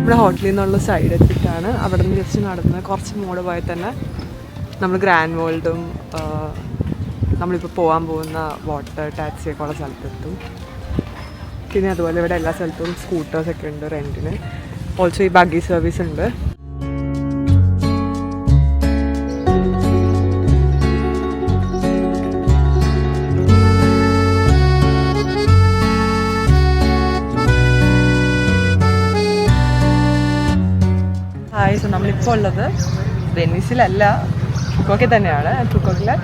ഇവിടെ ഹോട്ടലിൽ നിന്നുള്ള സൈഡ് എത്തിയിട്ടാണ്. അവിടെ നിന്ന് ജസ്റ്റ് നടന്ന് കുറച്ച് മോഡ് പോയാൽ തന്നെ നമ്മൾ ഗ്രാൻഡ് വേൾഡും നമ്മളിപ്പോൾ പോകാൻ പോകുന്ന വാട്ടർ ടാക്സിയൊക്കെ ഉള്ള സ്ഥലത്തെത്തും. പിന്നെ അതുപോലെ ഇവിടെ എല്ലാ സ്ഥലത്തും സ്കൂട്ടേഴ്സൊക്കെ ഉണ്ട് റെൻറ്റിന്. ഓൾസോ ഈ ബഗ്ഗി സർവീസ് ഉണ്ട്. സോ നമ്മളിപ്പോൾ ഉള്ളത് വെനീസിലല്ല, ഫുക്കോക്കിൽ തന്നെയാണ്. ഫുക്കോക്കിലെ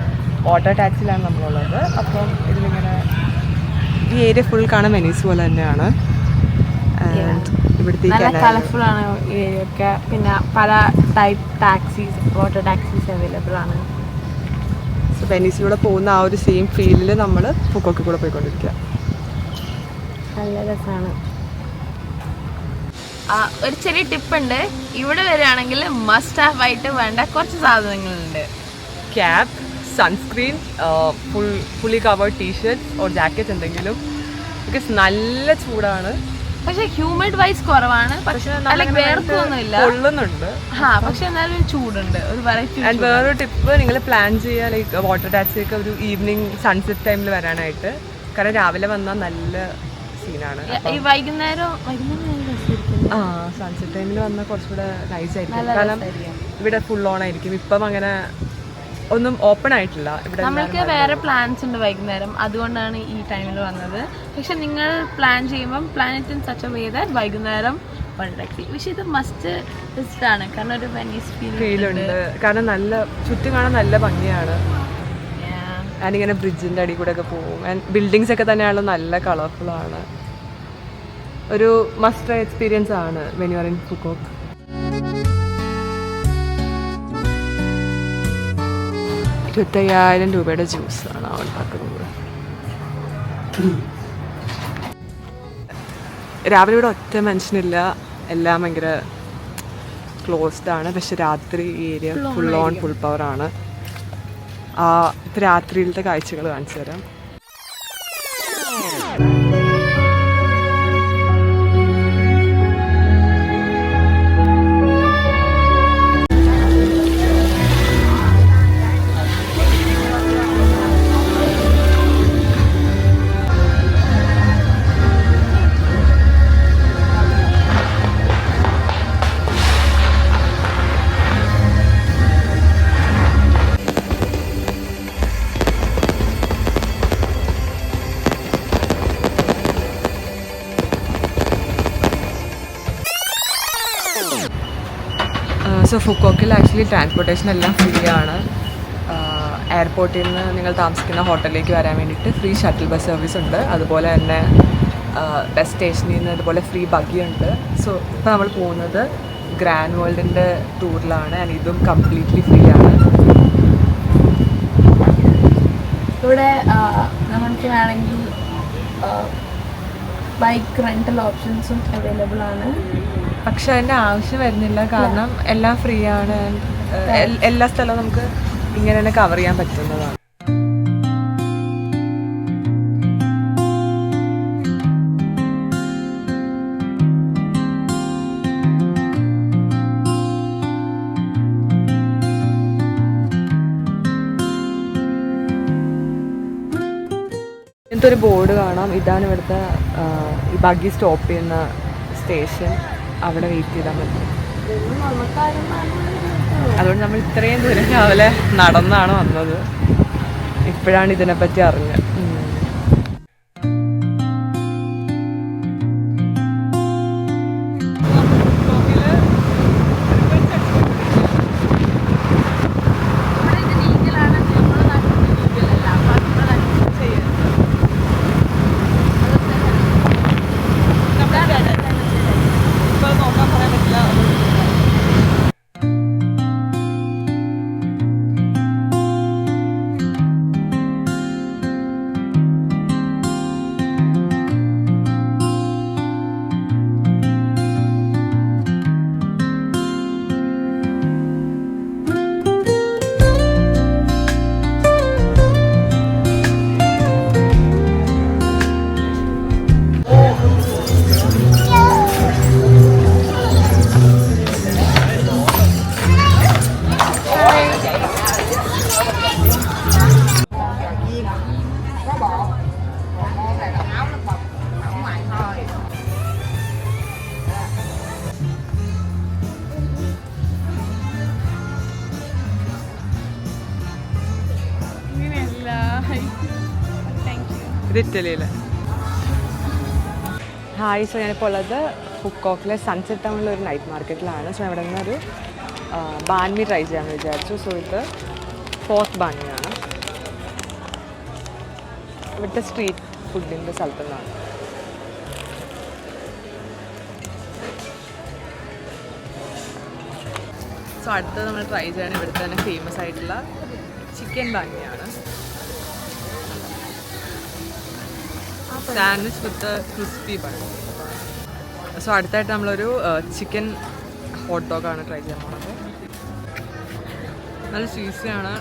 വാട്ടർ ടാക്സിയിലാണ് നമ്മളുള്ളത്. അപ്പം ഇതിലിങ്ങനെ ഈ ഏരിയ ഫുൾ കാണാൻ വെനീസ് പോലെ തന്നെയാണ്. നല്ല കളർഫുൾ ആണ് ഈ ഏരിയ ഒക്കെ. പിന്നെ പല type taxis, water taxis available ആണ്. സോ വെനീസിലൂടെ പോകുന്ന ആ ഒരു സെയിം ഫീലിൽ നമ്മൾ ഫുക്കോക്കിൽ കൂടെ പോയിക്കൊണ്ടിരിക്കുക. നല്ല രസമാണ്. ഒരു ചെറിയ ടിപ്പുണ്ട്, ഇവിടെ വരികയാണെങ്കിൽ മസ്റ്റ് ഹാവ് ആയിട്ട് വേണ്ട കുറച്ച് സാധനങ്ങളുണ്ട്. Cap, sunscreen, fully covered t-shirt or jacket എന്തെങ്കിലും. ബിക്കോസ് നല്ല ചൂടാണ്. പക്ഷെ ഹ്യൂമിഡ് വൈസ് കുറവാണ്, പക്ഷെ വേർപ്പൊന്നുമില്ല, കൊള്ളുന്നുണ്ട്. പക്ഷെ എന്നാലും ചൂടുണ്ട്, ഒരു വെറൈറ്റി. ആൻഡ് വേറൊരു ടിപ്പ്, നിങ്ങൾ പ്ലാൻ ചെയ്യുക ലൈക്ക് വാട്ടർ ടാക്സിയൊക്കെ ഒരു ഈവനിങ് സൺസെറ്റ് ടൈമിൽ വരാനായിട്ട്. കാരണം രാവിലെ വന്നാൽ നല്ല സീനാണ്. ഈ വൈകുന്നേരം സൺസെറ്റ് ടൈമിൽ വന്നാൽ കുറച്ചുകൂടെ നൈസ് ആയിരിക്കും. കാരണം ഇവിടെ ഫുൾ ഓൺ ആയിരിക്കും. ഇപ്പം അങ്ങനെ ഒന്നും ഓപ്പൺ ആയിട്ടില്ല ഇവിടെ. നമ്മൾക്ക് വേറെ പ്ലാൻസ് ഉണ്ട് വൈകുന്നേരം, അതുകൊണ്ടാണ് ഈ ടൈമിൽ വന്നത്. പക്ഷെ നിങ്ങൾ പ്ലാൻ ചെയ്യുമ്പം plan it in such a way that വൈകുന്നേരം ടാക്സി. പക്ഷെ ഇത് മസ്റ്റ് വിസിറ്റ് ആണ്, കാരണം ഒരു വെനീസ് ഫീൽ ഉണ്ട്. കാരണം നല്ല ചുറ്റും കാണാൻ നല്ല ഭംഗിയാണ്. ആൻഡ് ഇങ്ങനെ ബ്രിഡ്ജിൻ്റെ അടി കൂടെ ഒക്കെ പോകും. ആൻഡ് ബിൽഡിങ്സ് ഒക്കെ തന്നെയാണല്ലോ നല്ല കളർഫുൾ ആണ്. ഒരു മസ്റ്റ് എക്സ്പീരിയൻസ് ആണ് when you are in Phu Quoc. $25,000 ജ്യൂസാണ് അവൻ ഉണ്ടാക്കുന്നത്. രാവിലെ ഇവിടെ ഒറ്റ മനുഷ്യനില്ല, എല്ലാം ഭയങ്കര ക്ലോസ്ഡ് ആണ്. പക്ഷെ രാത്രി ഈ area full on full power ആണ്. ഇപ്പം രാത്രിയിലത്തെ കാഴ്ചകൾ കാണിച്ചു തരാം. സോ ഫുക്കോക്കിൽ ആക്ച്വലി ട്രാൻസ്പോർട്ടേഷൻ എല്ലാം ഫ്രീ ആണ്. എയർപോർട്ടിൽ നിന്ന് നിങ്ങൾ താമസിക്കുന്ന ഹോട്ടലിലേക്ക് വരാൻ വേണ്ടിയിട്ട് ഫ്രീ ഷട്ടിൽ ബസ് സർവീസ് ഉണ്ട്. അതുപോലെ തന്നെ ബസ് സ്റ്റേഷനിൽ നിന്ന് അതുപോലെ ഫ്രീ ബഗ്ഗി ഉണ്ട്. സോ ഇപ്പോൾ നമ്മൾ പോകുന്നത് ഗ്രാൻഡ് വേൾഡിൻ്റെ ടൂറിലാണ്. ആൻഡ് ഇതും കംപ്ലീറ്റ്ലി ഫ്രീ ആണ്. ഇവിടെ നമുക്ക് വേണമെങ്കിൽ ബൈക്ക് റെൻ്റൽ ഓപ്ഷൻസും അവൈലബിൾ ആണ്. പക്ഷെ അതിൻ്റെ ആവശ്യം വരുന്നില്ല, കാരണം എല്ലാം ഫ്രീ ആണ്. എല്ലാ സ്ഥലവും നമുക്ക് ഇങ്ങനെ തന്നെ കവർ ചെയ്യാൻ പറ്റുന്നതാണ്. ഇങ്ങനത്തെ ഒരു ബോർഡ് കാണാം. ഇതാണ് ഇവിടുത്തെ ഈ ബഗ്ഗി സ്റ്റോപ്പ് ചെയ്യുന്ന സ്റ്റേഷൻ. അവിടെ വെയിറ്റ് ചെയ്താൽ മതി. അതുകൊണ്ട് നമ്മൾ ഇത്രയും ദൂരം രാവിലെ നടന്നാണ് വന്നത്. ഇപ്പോഴാണ് ഇതിനെപ്പറ്റി അറിഞ്ഞത്. Thank you. ഇത് ഇറ്റലിയിൽ. ഹായ്, സോ ഞാനിപ്പോൾ ഉള്ളത് ഫുക്കോക്കിലെ സൺസെറ്റ് ടൗണിലെ ഒരു നൈറ്റ് മാർക്കറ്റിലാണ്. സോ ഇവിടെ നിന്നൊരു ബാൻമി ട്രൈ ചെയ്യാമെന്ന് വിചാരിച്ചു. സോ ഇത് 4th ബാൻമിയാണ്. ഇവിടുത്തെ സ്ട്രീറ്റ് ഫുഡിൻ്റെ സ്ഥലത്തു നിന്നാണ്. സോ അടുത്തത് നമ്മൾ ട്രൈ ചെയ്യാൻ ഇവിടുത്തെ തന്നെ ഫേമസ് ആയിട്ടുള്ള ചിക്കൻ ബാൻമിയാണ്. സാൻഡ്വിച്ച് വിത്ത് ക്രിസ്പി ബൺ. സോ അടുത്തായിട്ട് നമ്മളൊരു ചിക്കൻ ഹോട്ട് ഡോഗാണ് ട്രൈ ചെയ്യാൻ പോകുന്നത്. നല്ല ചീസിയാണ്,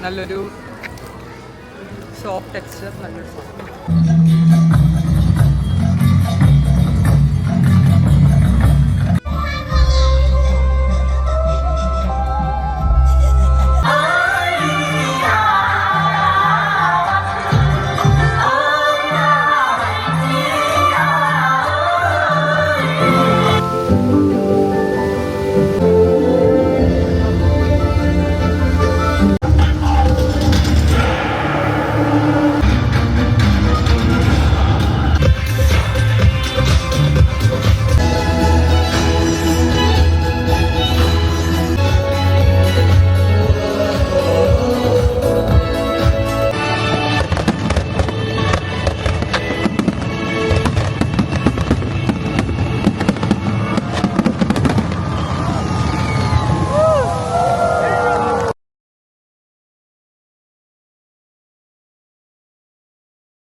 നല്ലൊരു സോഫ്റ്റ് ടെക്സ്ചർ, നല്ലൊരു സാധനം.